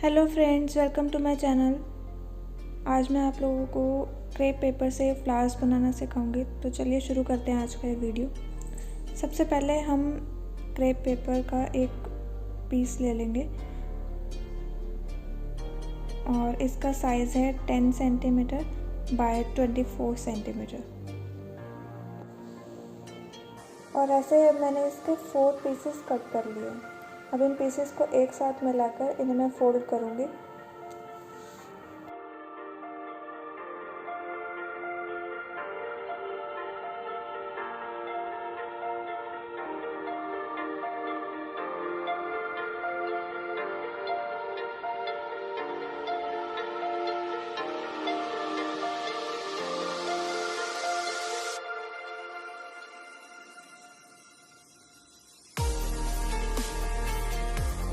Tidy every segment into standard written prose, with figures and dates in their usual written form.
Hello friends, welcome to my channel. आज मैं आप लोगों को क्रेप पेपर से फ्लावर्स बनाना सिखाऊंगी। तो चलिए शुरू करते हैं आज का ये वीडियो। सबसे पहले हम क्रेप पेपर का एक पीस ले लेंगे और इसका साइज़ है 10 सेंटीमीटर बाय 24 सेंटीमीटर। और ऐसे मैंने इसके 4 पीसेस कट कर लिए। अब इन पीसेस को एक साथ मिलाकर इन्हें मैं फोल्ड करूँगी।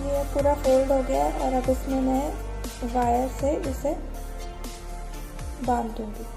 ये पूरा फोल्ड हो गया और अब इसमें मैं वायर से इसे बांध दूंगी।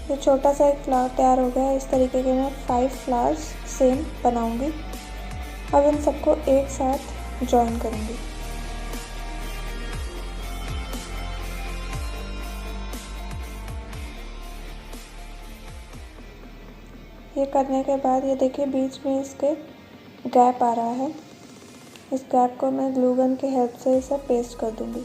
ये छोटा सा एक फ्लावर तैयार हो गया है। इस तरीके के मैं 5 फ्लावर्स सेम बनाऊंगी। अब इन सबको एक साथ जॉइन करूंगी। ये करने के बाद ये देखिए बीच में इसके गैप आ रहा है। इस गैप को मैं ग्लू गन की हेल्प से इसे पेस्ट कर दूंगी।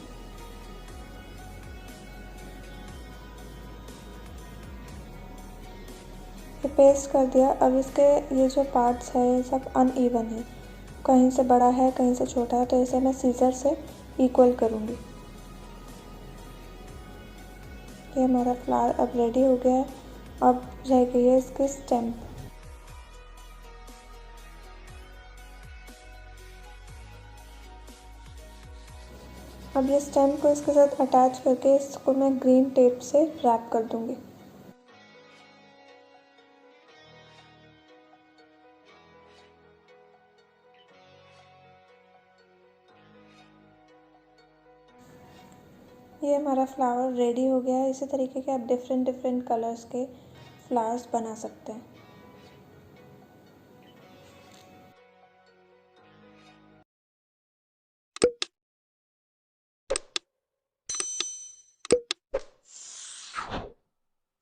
ये पेस्ट कर दिया। अब इसके ये जो पार्ट्स है ये सब अनइवन है, कहीं से बड़ा है कहीं से छोटा है, तो इसे मैं सीजर से इक्वल करूँगी। ये हमारा फ्लावर अब रेडी हो गया है। अब रह गई है इसकी स्टेम। अब ये स्टेम को इसके साथ अटैच करके इसको मैं ग्रीन टेप से रैप कर दूँगी। ये हमारा फ्लावर रेडी हो गया है। इसी तरीके के आप डिफरेंट कलर्स के फ्लावर्स बना सकते हैं।